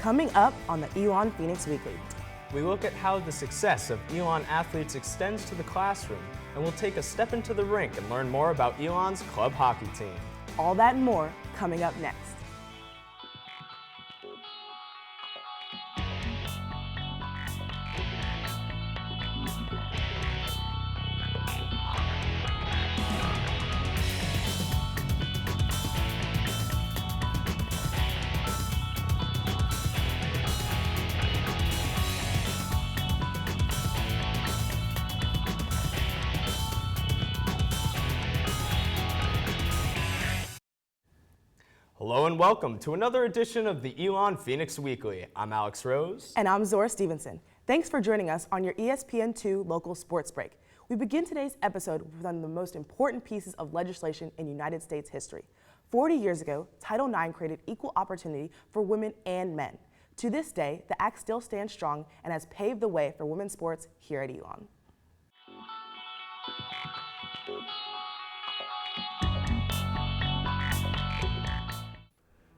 Coming up on the Elon Phoenix Weekly. We look at how the success of Elon athletes extends to the classroom, and we'll take a step into the rink and learn more about Elon's club hockey team. All that and more coming up next. Hello and welcome to another edition of the Elon Phoenix Weekly. I'm Alex Rose. And I'm Zora Stevenson. Thanks for joining us on your ESPN2 local sports break. We begin today's episode with one of the most important pieces of legislation in United States history. 40 years ago, Title IX created equal opportunity for women and men. To this day, the act still stands strong and has paved the way for women's sports here at Elon.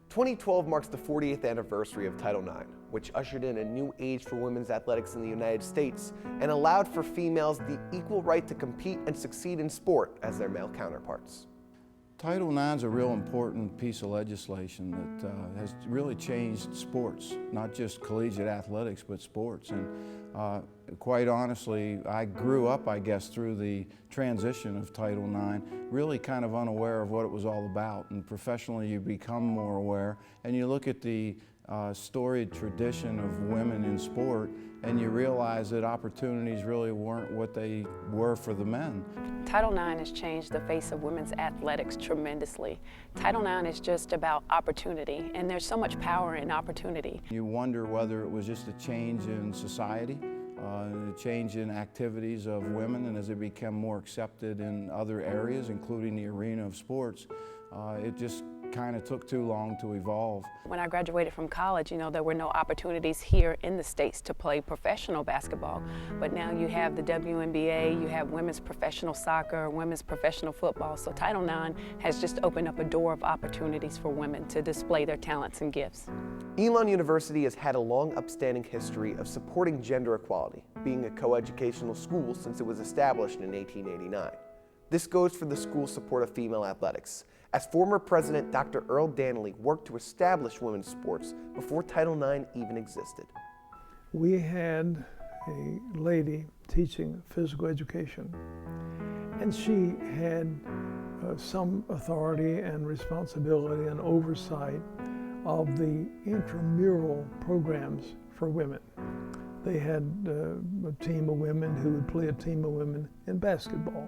2012 marks the 40th anniversary of Title IX, which ushered in a new age for women's athletics in the United States and allowed for females the equal right to compete and succeed in sport as their male counterparts. Title IX is a real important piece of legislation that has really changed sports, not just collegiate athletics, but sports. And quite honestly, I grew up, I guess, through the transition of Title IX, really kind of unaware of what it was all about. And professionally, you become more aware, and you look at the storied tradition of women in sport, and you realize that opportunities really weren't what they were for the men. Title IX has changed the face of women's athletics tremendously. Title IX is just about opportunity, and there's so much power in opportunity. You wonder whether it was just a change in society, a change in activities of women, and as they become more accepted in other areas, including the arena of sports, it just kind of took too long to evolve. When I graduated from college, there were no opportunities here in the States to play professional basketball. But now you have the WNBA, you have women's professional soccer, women's professional football. So Title IX has just opened up a door of opportunities for women to display their talents and gifts. Elon University has had a long upstanding history of supporting gender equality, being a coeducational school since it was established in 1889. This goes for the school's support of female athletics, as former President Dr. Earl Danley worked to establish women's sports before Title IX even existed. We had a lady teaching physical education, and she had some authority and responsibility and oversight of the intramural programs for women. They had a team of women who would play a team of women in basketball.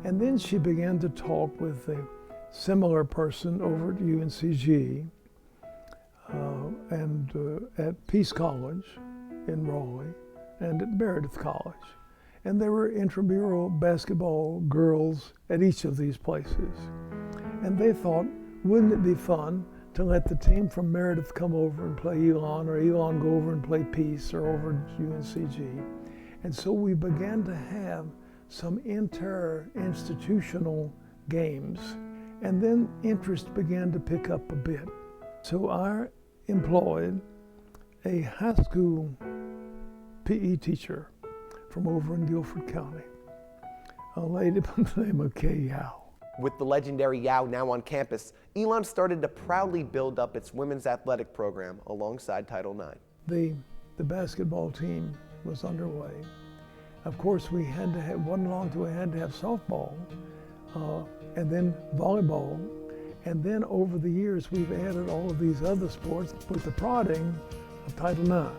And then she began to talk with a similar person over at UNCG and at Peace College in Raleigh and at Meredith College. And there were intramural basketball girls at each of these places. And they thought, wouldn't it be fun to let the team from Meredith come over and play Elon, or Elon go over and play Peace, or over at UNCG. And so we began to have some inter-institutional games. And then interest began to pick up a bit. So I employed a high school PE teacher from over in Guilford County, a lady by the name of Kay Yao. With the legendary Yao now on campus, Elon started to proudly build up its women's athletic program alongside Title IX. The basketball team was underway. Of course, we had to have, wasn't long till we had to have softball, and then volleyball, and then over the years we've added all of these other sports with the prodding of Title IX.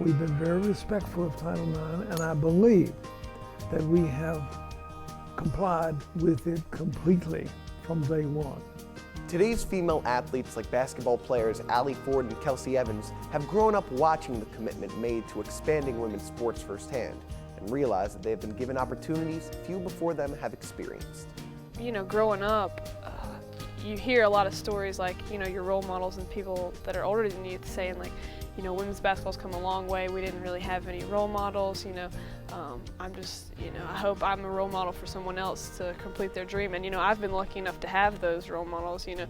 We've been very respectful of Title IX, and I believe that we have complied with it completely from day one. Today's female athletes like basketball players Allie Ford and Kelsey Evans have grown up watching the commitment made to expanding women's sports firsthand and realize that they have been given opportunities few before them have experienced. Growing up, you hear a lot of stories like, you know, your role models and people that are older than you saying like, you know, women's basketball's come a long way. We didn't really have any role models, you know. I'm just, you know, I hope I'm a role model for someone else to complete their dream. And, you know, I've been lucky enough to have those role models, you know,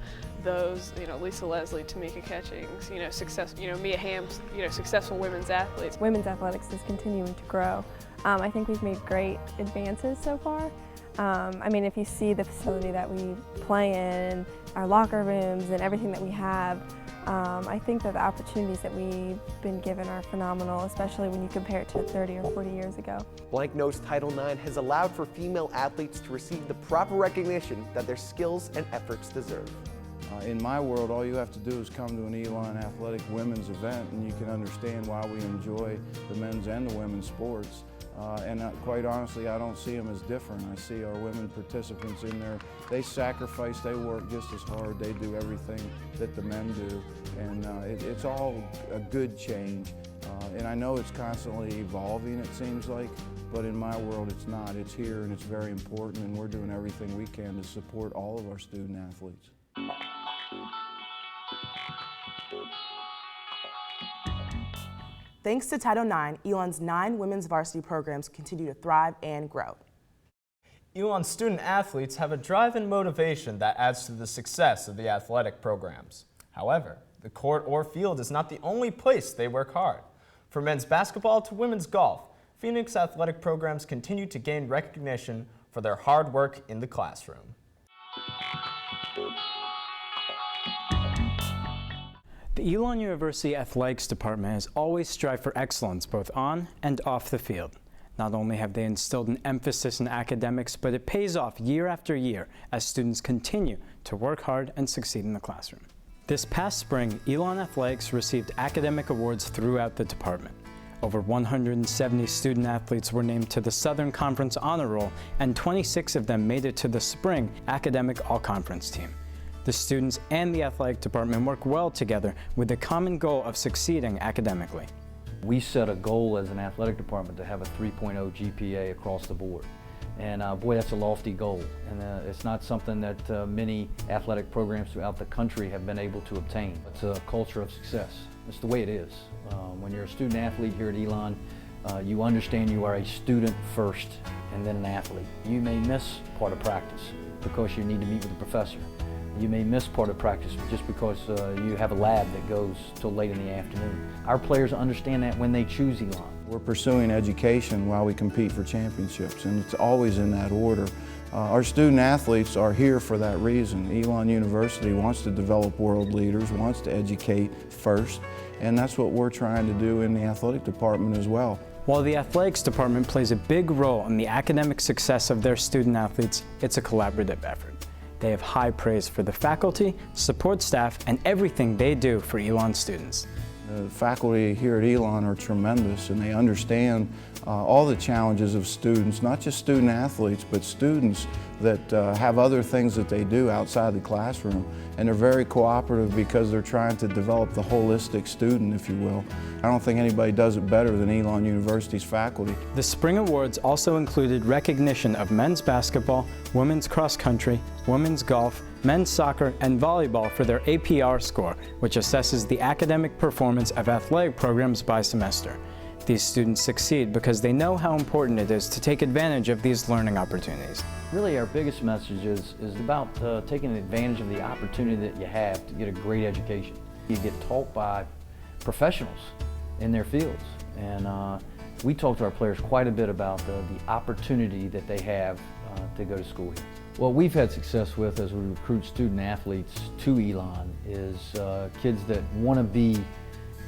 Lisa Leslie, Tamika Catchings, you know, Mia Hamm's, you know, successful women's athletes. Women's athletics is continuing to grow. I think we've made great advances so far. I mean, if you see the facility that we play in, our locker rooms and everything that we have, I think that the opportunities that we've been given are phenomenal, especially when you compare it to 30 or 40 years ago. Blank Nose Title IX has allowed for female athletes to receive the proper recognition that their skills and efforts deserve. In my world, all you have to do is come to an Elon Athletic women's event and you can understand why we enjoy the men's and the women's sports. Quite honestly, I don't see them as different. I see our women participants in there. They sacrifice, they work just as hard, they do everything that the men do. And it's all a good change. And I know it's constantly evolving, it seems like, but in my world it's not. It's here and it's very important, and we're doing everything we can to support all of our student athletes. Thanks to Title IX, Elon's 9 women's varsity programs continue to thrive and grow. Elon student athletes have a drive and motivation that adds to the success of the athletic programs. However, the court or field is not the only place they work hard. From men's basketball to women's golf, Phoenix athletic programs continue to gain recognition for their hard work in the classroom. The Elon University Athletics Department has always strived for excellence both on and off the field. Not only have they instilled an emphasis in academics, but it pays off year after year as students continue to work hard and succeed in the classroom. This past spring, Elon Athletics received academic awards throughout the department. Over 170 student athletes were named to the Southern Conference Honor Roll, and 26 of them made it to the spring academic all-conference team. The students and the athletic department work well together with the common goal of succeeding academically. We set a goal as an athletic department to have a 3.0 GPA across the board. And boy, that's a lofty goal. And it's not something that many athletic programs throughout the country have been able to obtain. It's a culture of success. It's the way it is. When you're a student athlete here at Elon, you understand you are a student first and then an athlete. You may miss part of practice because you need to meet with the professor. You may miss part of practice just because you have a lab that goes till late in the afternoon. Our players understand that when they choose Elon. We're pursuing education while we compete for championships, and it's always in that order. Our student athletes are here for that reason. Elon University wants to develop world leaders, wants to educate first, and that's what we're trying to do in the athletic department as well. While the athletics department plays a big role in the academic success of their student athletes, it's a collaborative effort. They have high praise for the faculty, support staff, and everything they do for Elon students. The faculty here at Elon are tremendous, and they understand all the challenges of students, not just student athletes, but students that have other things that they do outside the classroom. And they're very cooperative because they're trying to develop the holistic student, if you will. I don't think anybody does it better than Elon University's faculty. The spring awards also included recognition of men's basketball, women's cross country, women's golf, men's soccer, and volleyball for their APR score, which assesses the academic performance of athletic programs by semester. These students succeed because they know how important it is to take advantage of these learning opportunities. Really, our biggest message is about taking advantage of the opportunity that you have to get a great education. You get taught by professionals in their fields, and we talk to our players quite a bit about the opportunity that they have to go to school here. What we've had success with as we recruit student athletes to Elon is kids that want to be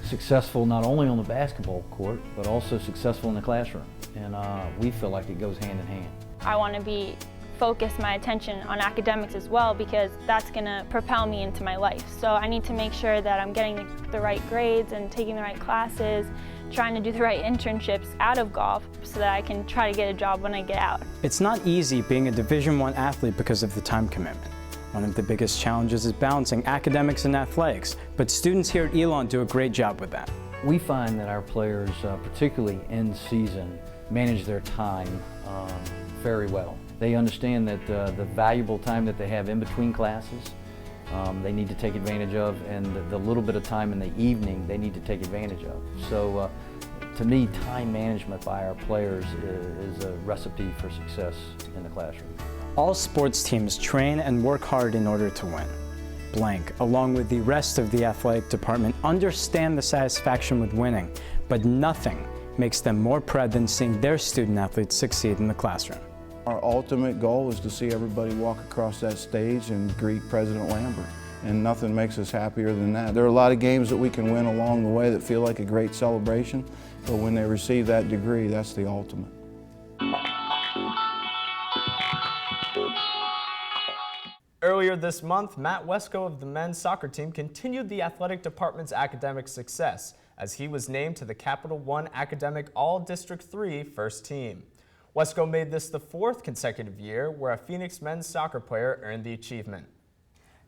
successful not only on the basketball court, but also successful in the classroom. And we feel like it goes hand in hand. I want to focus my attention on academics as well, because that's going to propel me into my life. So I need to make sure that I'm getting the right grades and taking the right classes, trying to do the right internships out of golf so that I can try to get a job when I get out. It's not easy being a Division I athlete because of the time commitment. One of the biggest challenges is balancing academics and athletics, but students here at Elon do a great job with that. We find that our players, particularly in season, manage their time very well. They understand that the valuable time that they have in between classes they need to take advantage of, and the little bit of time in the evening they need to take advantage of. So to me, time management by our players is a recipe for success in the classroom. All sports teams train and work hard in order to win. Blank, along with the rest of the athletic department, understand the satisfaction with winning, but nothing makes them more proud than seeing their student athletes succeed in the classroom. Our ultimate goal is to see everybody walk across that stage and greet President Lambert, and nothing makes us happier than that. There are a lot of games that we can win along the way that feel like a great celebration, but when they receive that degree, that's the ultimate. Earlier this month, Matt Wesco of the men's soccer team continued the athletic department's academic success as he was named to the Capital One Academic All-District 3 first team. Wesco made this the 4th consecutive year where a Phoenix men's soccer player earned the achievement.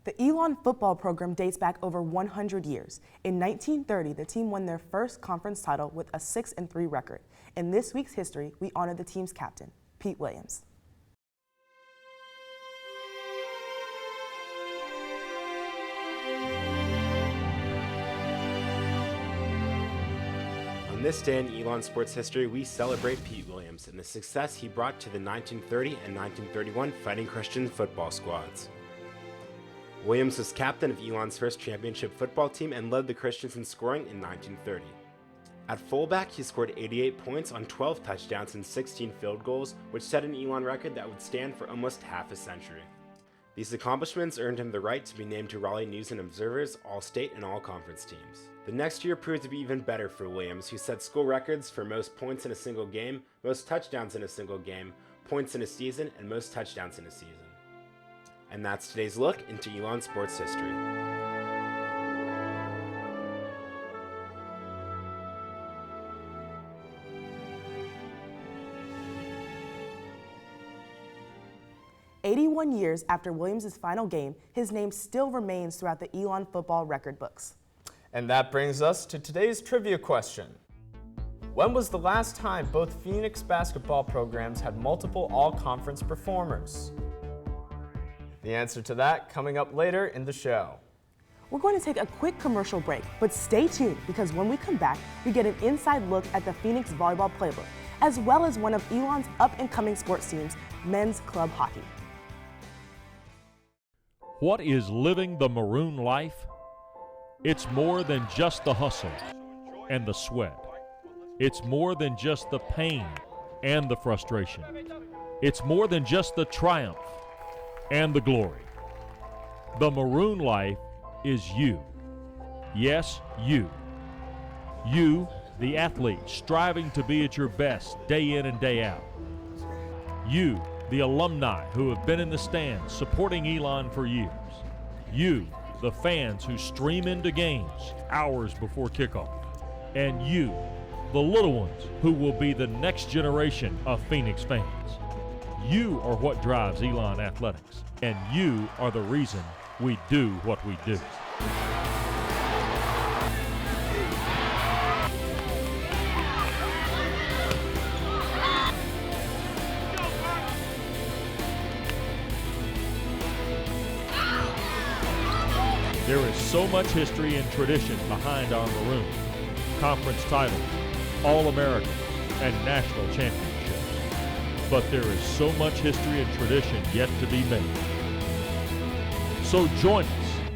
The Elon football program dates back over 100 years. In 1930, the team won their first conference title with a 6-3 record. In this week's history, we honor the team's captain, Pete Williams. On this day in Elon sports history, we celebrate Pete Williams and the success he brought to the 1930 and 1931 Fighting Christian football squads. Williams was captain of Elon's first championship football team and led the Christians in scoring in 1930. At fullback, he scored 88 points on 12 touchdowns and 16 field goals, which set an Elon record that would stand for almost half a century. These accomplishments earned him the right to be named to Raleigh News and Observer's All-State and All-Conference teams. The next year proved to be even better for Williams, who set school records for most points in a single game, most touchdowns in a single game, points in a season, and most touchdowns in a season. And that's today's look into Elon sports history. "81 years after Williams' final game, his name still remains throughout the Elon football record books. And that brings us to today's trivia question. When was the last time both Phoenix basketball programs had multiple all-conference performers? The answer to that coming up later in the show. We're going to take a quick commercial break, but stay tuned because when we come back, we get an inside look at the Phoenix volleyball playbook, as well as one of Elon's up-and-coming sports teams, men's club hockey. What is living the maroon life? It's more than just the hustle and the sweat. It's more than just the pain and the frustration. It's more than just the triumph and the glory. The maroon life is you. Yes, you. You, the athlete, striving to be at your best day in and day out. You, the alumni who have been in the stands supporting Elon for years. You, the fans who stream into games hours before kickoff. And you, the little ones who will be the next generation of Phoenix fans. You are what drives Elon Athletics, and you are the reason we do what we do. There is so much history and tradition behind our maroon. Conference titles, All-American, and national championships. But there is so much history and tradition yet to be made. So join us.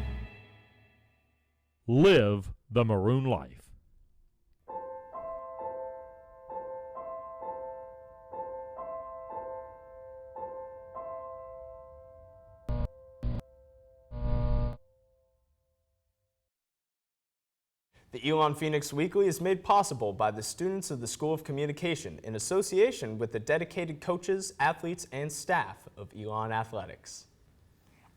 Live the maroon life. The Elon Phoenix Weekly is made possible by the students of the School of Communication in association with the dedicated coaches, athletes, and staff of Elon Athletics.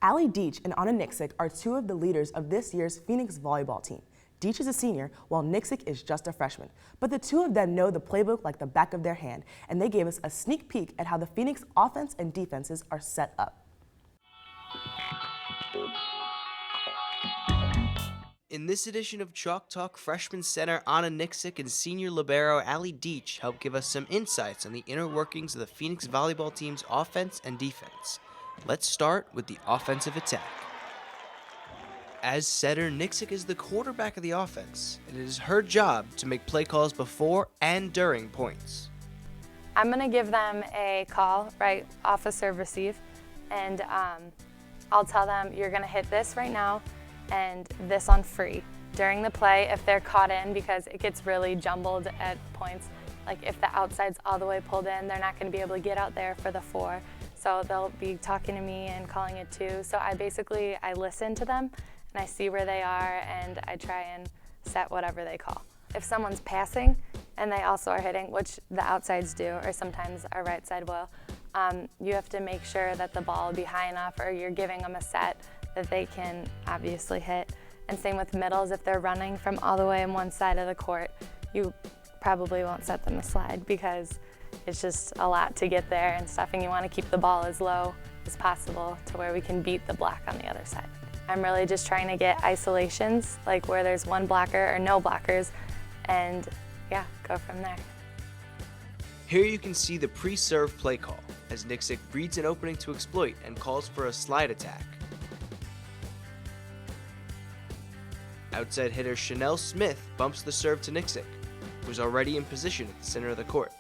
Allie Deach and Anna Nixick are two of the leaders of this year's Phoenix volleyball team. Deach is a senior, while Nixick is just a freshman. But the two of them know the playbook like the back of their hand, and they gave us a sneak peek at how the Phoenix offense and defenses are set up. In this edition of Chalk Talk, freshman center Anna Nixick and senior libero Allie Deach help give us some insights on the inner workings of the Phoenix volleyball team's offense and defense. Let's start with the offensive attack. As setter, Nixick is the quarterback of the offense, and it is her job to make play calls before and during points. I'm going to give them a call right off a serve receive, and I'll tell them you're going to hit this right now and this on free. During the play, if they're caught in, because it gets really jumbled at points, like if the outside's all the way pulled in, they're not going to be able to get out there for the 4. So they'll be talking to me and calling it 2. So I listen to them and I see where they are and I try and set whatever they call. If someone's passing and they also are hitting, which the outsides do, or sometimes our right side will, you have to make sure that the ball will be high enough or you're giving them a set that they can obviously hit. And same with middles, if they're running from all the way on one side of the court, you probably won't set them a slide because it's just a lot to get there and stuff, and you want to keep the ball as low as possible to where we can beat the block on the other side. I'm really just trying to get isolations, like where there's one blocker or no blockers, and yeah, go from there. Here you can see the pre-serve play call, as Nixick reads an opening to exploit and calls for a slide attack. Outside hitter Chanel Smith bumps the serve to Nixick, who's already in position at the center of the court.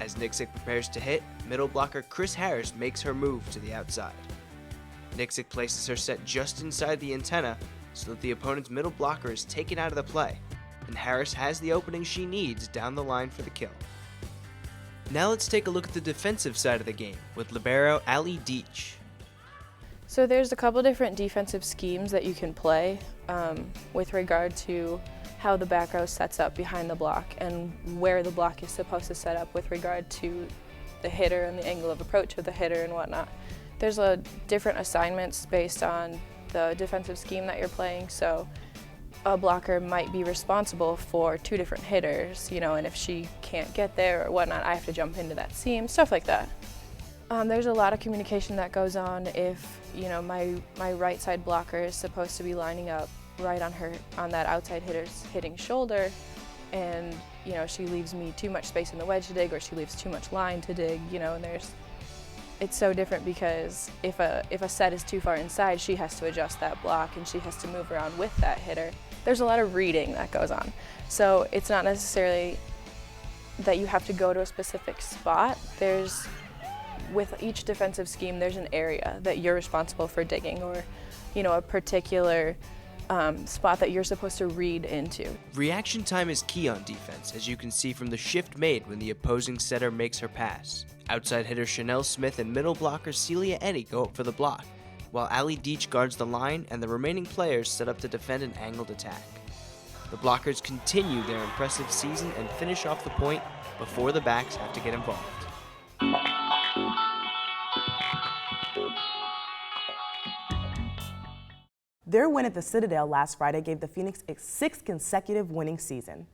As Nixick prepares to hit, middle blocker Chris Harris makes her move to the outside. Nixick places her set just inside the antenna so that the opponent's middle blocker is taken out of the play, and Harris has the opening she needs down the line for the kill. Now let's take a look at the defensive side of the game with libero Ali Deach. So there's a couple different defensive schemes that you can play with regard to how the back row sets up behind the block and where the block is supposed to set up with regard to the hitter and the angle of approach of the hitter and whatnot. There's different assignments based on the defensive scheme that you're playing, so a blocker might be responsible for 2 different hitters, and if she can't get there or whatnot, I have to jump into that seam, stuff like that. There's a lot of communication that goes on if, my right side blocker is supposed to be lining up right on that outside hitter's hitting shoulder, and she leaves me too much space in the wedge to dig, or she leaves too much line to dig, and it's so different because if a set is too far inside, she has to adjust that block and she has to move around with that hitter. There's a lot of reading that goes on, so it's not necessarily that you have to go to a specific spot. With each defensive scheme, there's an area that you're responsible for digging, or a particular spot that you're supposed to read into. Reaction time is key on defense, as you can see from the shift made when the opposing setter makes her pass. Outside hitter Chanel Smith and middle blocker Celia Eddy go up for the block, while Ali Deach guards the line and the remaining players set up to defend an angled attack. The blockers continue their impressive season and finish off the point before the backs have to get involved. Their win at the Citadel last Friday gave the Phoenix a 6th consecutive winning season.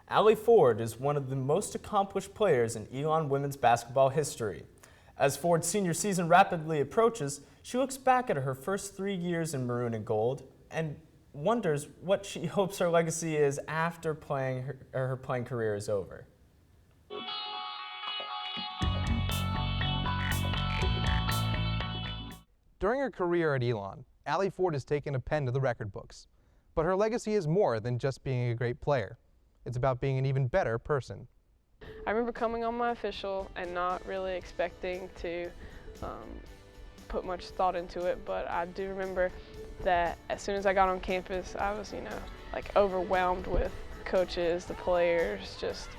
Allie Ford is one of the most accomplished players in Elon women's basketball history. As Ford's senior season rapidly approaches, she looks back at her first 3 years in maroon and gold and wonders what she hopes her legacy is after her playing career is over. During her career at Elon, Allie Ford has taken a pen to the record books. But her legacy is more than just being a great player. It's about being an even better person. I remember coming on my official and not really expecting to put much thought into it, but I do remember that as soon as I got on campus, I was, overwhelmed with coaches, the players, just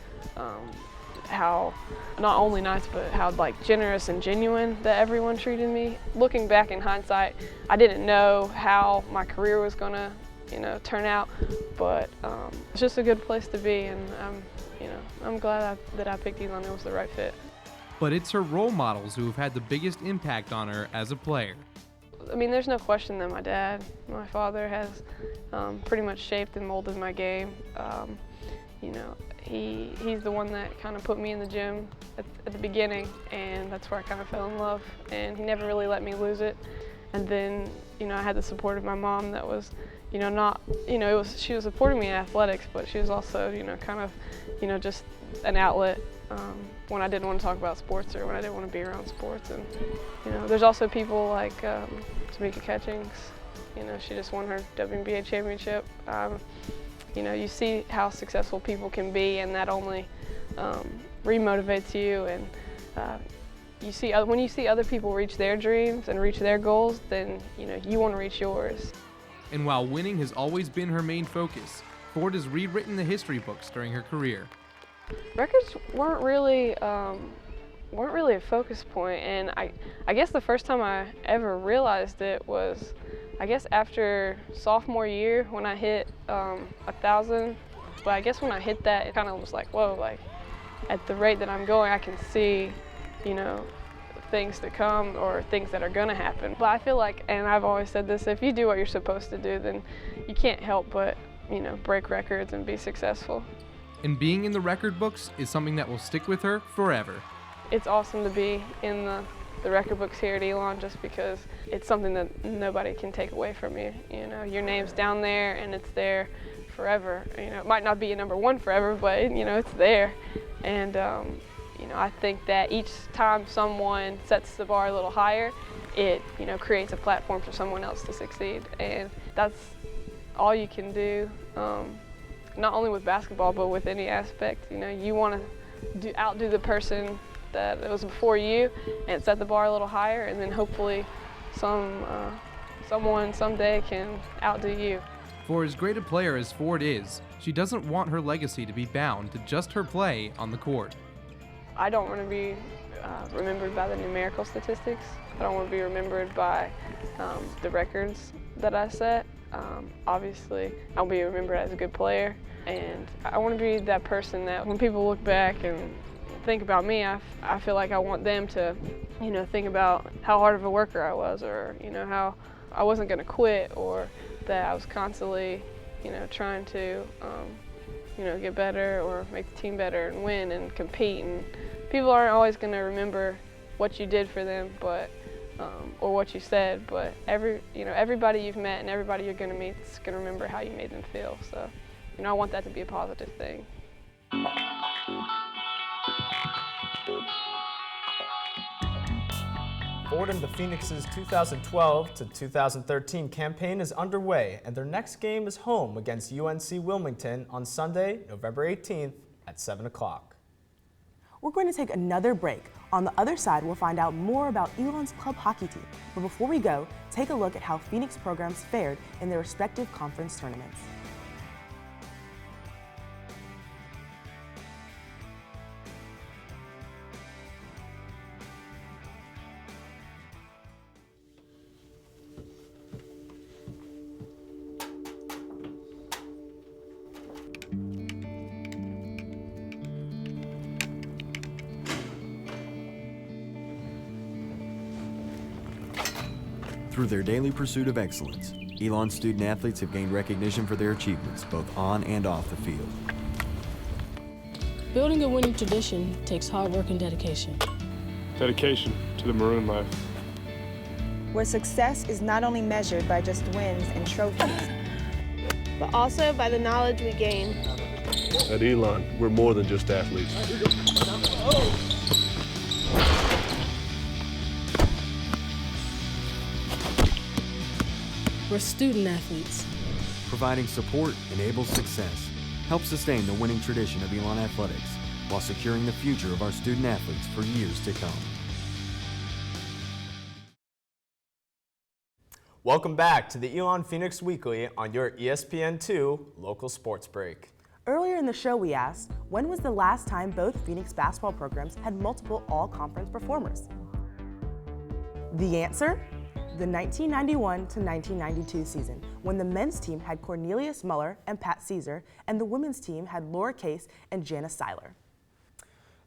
how not only nice, but how generous and genuine that everyone treated me. Looking back in hindsight, I didn't know how my career was gonna, turn out, but it's just a good place to be, and I'm glad that I picked Elon. It was the right fit. But it's her role models who have had the biggest impact on her as a player. I mean, there's no question that my father has pretty much shaped and molded my game. He's the one that kind of put me in the gym at the beginning, and that's where I kind of fell in love, and he never really let me lose it. And then, I had the support of my mom that was, she was supporting me in athletics, but she was also, just an outlet when I didn't want to talk about sports or when I didn't want to be around sports. And, there's also people like Tamika Catchings, You know, she just won her WNBA championship. You know, you see how successful people can be, and that only remotivates you. And you see, when you see other people reach their dreams and reach their goals, then you know you want to reach yours. And while winning has always been her main focus, Ford has rewritten the history books during her career. Records weren't really a focus point, and I guess the first time I ever realized it was, I guess after sophomore year when I hit 1,000. But I guess when I hit that, it kind of was like, whoa, like at the rate that I'm going, I can see, you know, things to come or things that are gonna happen. But I feel like, and I've always said this, if you do what you're supposed to do, then you can't help but, you know, break records and be successful. And being in the record books is something that will stick with her forever. It's awesome to be in the record books here at Elon, just because it's something that nobody can take away from you. You know, your name's down there and it's there forever. You know, it might not be a #1 forever, but you know, it's there. And you know, I think that each time someone sets the bar a little higher, it, you know, creates a platform for someone else to succeed. And that's all you can do, not only with basketball, but with any aspect. You know, you want to outdo the person that was before you and set the bar a little higher, and then hopefully someone someday can outdo you. For as great a player as Ford is, she doesn't want her legacy to be bound to just her play on the court. I don't want to be remembered by the numerical statistics. I don't want to be remembered by the records that I set. Obviously, I'll be remembered as a good player, and I want to be that person that when people look back and think about me, I feel like I want them to, you know, think about how hard of a worker I was, or, you know, how I wasn't going to quit, or that I was constantly, you know, trying to, you know, get better or make the team better and win and compete. And people aren't always going to remember what you did for them, but or what you said, but everybody you've met and everybody you're going to meet is going to remember how you made them feel. So, you know, I want that to be a positive thing. Ford and the Phoenix's 2012 to 2013 campaign is underway, and their next game is home against UNC Wilmington on Sunday, November 18th at 7 o'clock. We're going to take another break. On the other side, we'll find out more about Elon's club hockey team. But before we go, take a look at how Phoenix programs fared in their respective conference tournaments. Through their daily pursuit of excellence, Elon student athletes have gained recognition for their achievements both on and off the field. Building a winning tradition takes hard work and dedication. Dedication to the Maroon life. Where success is not only measured by just wins and trophies, but also by the knowledge we gain. At Elon, we're more than just athletes. We're student athletes. Providing support enables success, helps sustain the winning tradition of Elon Athletics, while securing the future of our student athletes for years to come. Welcome back to the Elon Phoenix Weekly on your ESPN2 local sports break. Earlier in the show, we asked, when was the last time both Phoenix basketball programs had multiple all-conference performers? The answer? The 1991 to 1992 season, when the men's team had Cornelius Muller and Pat Caesar, and the women's team had Laura Case and Janice Seiler.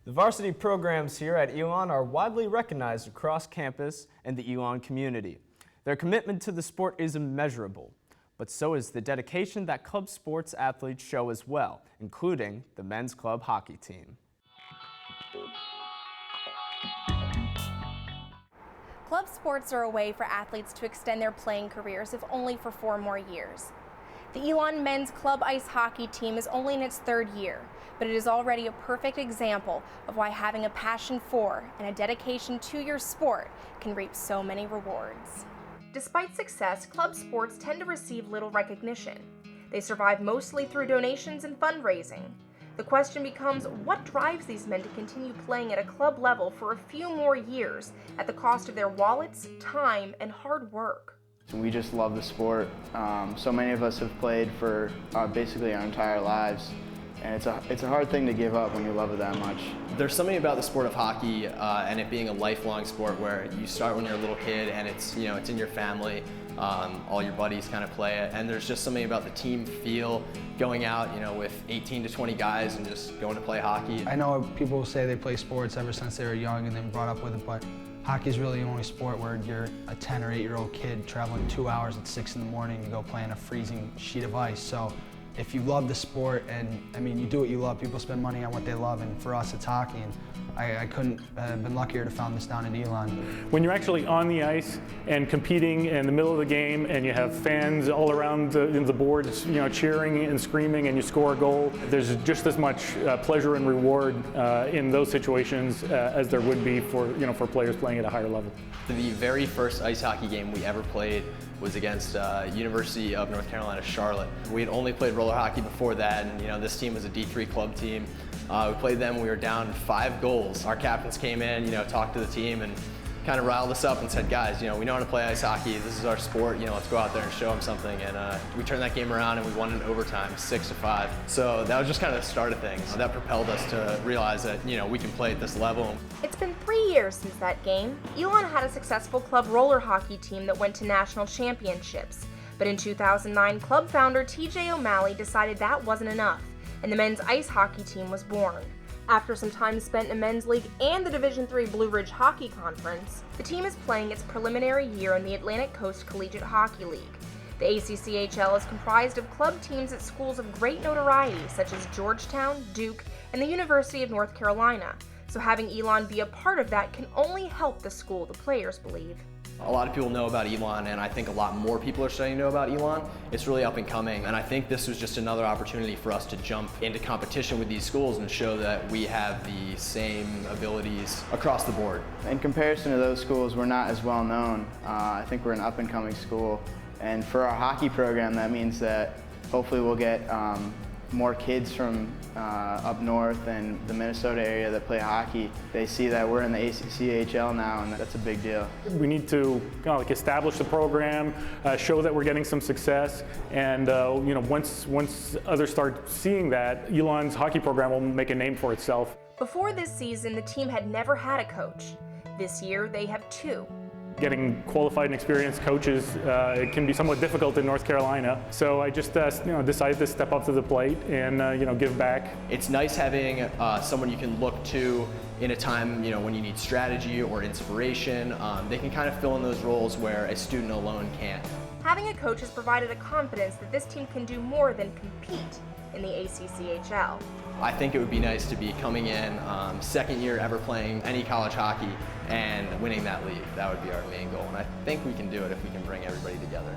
The varsity programs here at Elon are widely recognized across campus and the Elon community. Their commitment to the sport is immeasurable, but so is the dedication that club sports athletes show as well, including the men's club hockey team. Club sports are a way for athletes to extend their playing careers, if only for 4 more years. The Elon men's club ice hockey team is only in its 3rd year, but it is already a perfect example of why having a passion for and a dedication to your sport can reap so many rewards. Despite success, club sports tend to receive little recognition. They survive mostly through donations and fundraising. The question becomes, what drives these men to continue playing at a club level for a few more years at the cost of their wallets, time, and hard work? We just love the sport. So many of us have played for basically our entire lives, and it's a hard thing to give up when you love it that much. There's something about the sport of hockey and it being a lifelong sport where you start when you're a little kid and it's in your family. All your buddies kind of play it, and there's just something about the team feel, going out, with 18 to 20 guys and just going to play hockey. I know people say they play sports ever since they were young and then brought up with it, but hockey is really the only sport where you're a 10 or 8-year-old kid traveling 2 hours at 6 in the morning to go play on a freezing sheet of ice. So if you love the sport, and you do what you love, people spend money on what they love, and for us it's hockey. And I couldn't have been luckier to found this down in Elon. When you're actually on the ice and competing in the middle of the game and you have fans all around the boards, cheering and screaming, and you score a goal, there's just as much pleasure and reward in those situations as there would be for players playing at a higher level. The very first ice hockey game we ever played was against University of North Carolina, Charlotte. We had only played roller hockey before that, and this team was a D3 club team. We played them, we were down 5 goals. Our captains came in, talked to the team and kind of riled us up and said, guys, we know how to play ice hockey, this is our sport, let's go out there and show them something. And we turned that game around and we won in overtime, 6-5. So that was just kind of the start of things. That propelled us to realize that, we can play at this level. It's been 3 years since that game. Elon had a successful club roller hockey team that went to national championships. But in 2009, club founder TJ O'Malley decided that wasn't enough, and the men's ice hockey team was born. After some time spent in men's league and the Division III Blue Ridge Hockey Conference, the team is playing its preliminary year in the Atlantic Coast Collegiate Hockey League. The ACCHL is comprised of club teams at schools of great notoriety such as Georgetown, Duke, and the University of North Carolina, so having Elon be a part of that can only help the school, the players believe. A lot of people know about Elon, and I think a lot more people are starting to know about Elon. It's really up and coming, and I think this was just another opportunity for us to jump into competition with these schools and show that we have the same abilities across the board. In comparison to those schools, we're not as well known. I think we're an up and coming school, and for our hockey program, that means that hopefully we'll get more kids from up north and the Minnesota area that play hockey. They see that we're in the ACCHL now, and that's a big deal. We need to establish the program, show that we're getting some success, and once others start seeing that, Elon's hockey program will make a name for itself. Before this season, the team had never had a coach. This year, they have 2. Getting qualified and experienced coaches it can be somewhat difficult in North Carolina. So I just decided to step up to the plate and give back. It's nice having someone you can look to in a time when you need strategy or inspiration. They can kind of fill in those roles where a student alone can't. Having a coach has provided a confidence that this team can do more than compete in the ACCHL. I think it would be nice to be coming in, second year ever playing any college hockey and winning that league. That would be our main goal, and I think we can do it if we can bring everybody together.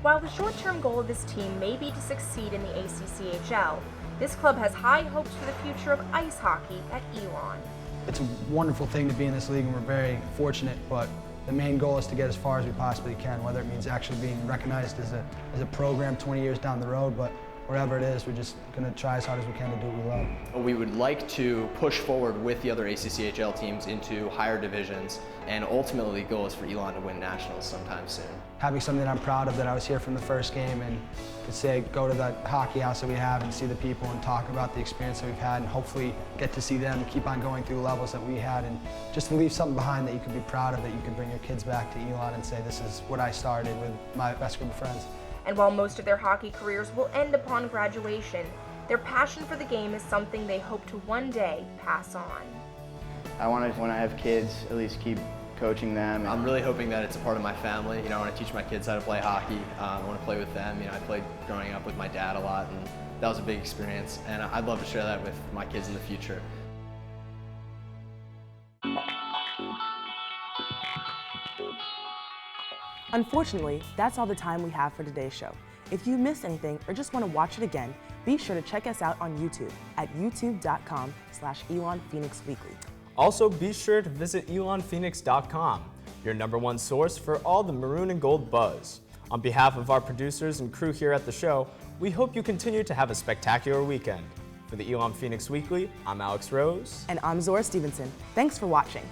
While the short-term goal of this team may be to succeed in the ACCHL, this club has high hopes for the future of ice hockey at Elon. It's a wonderful thing to be in this league, and we're very fortunate, but the main goal is to get as far as we possibly can, whether it means actually being recognized as a program 20 years down the road, but wherever it is, we're just going to try as hard as we can to do what we love. We would like to push forward with the other ACCHL teams into higher divisions, and ultimately the goal is for Elon to win nationals sometime soon. Having something that I'm proud of, that I was here from the first game and could say, go to the hockey house that we have and see the people and talk about the experience that we've had, and hopefully get to see them keep on going through the levels that we had, and just to leave something behind that you could be proud of, that you could bring your kids back to Elon and say, this is what I started with my best group of friends. And while most of their hockey careers will end upon graduation, their passion for the game is something they hope to one day pass on. I want to, when I have kids, at least keep coaching them. I'm really hoping that it's a part of my family. I want to teach my kids how to play hockey. I want to play with them. I played growing up with my dad a lot, and that was a big experience. And I'd love to share that with my kids in the future. Unfortunately, that's all the time we have for today's show. If you missed anything or just want to watch it again, be sure to check us out on YouTube at youtube.com/ElonPhoenixWeekly. Also, be sure to visit elonphoenix.com, your #1 source for all the maroon and gold buzz. On behalf of our producers and crew here at the show, we hope you continue to have a spectacular weekend. For the Elon Phoenix Weekly, I'm Alex Rose. And I'm Zora Stevenson. Thanks for watching.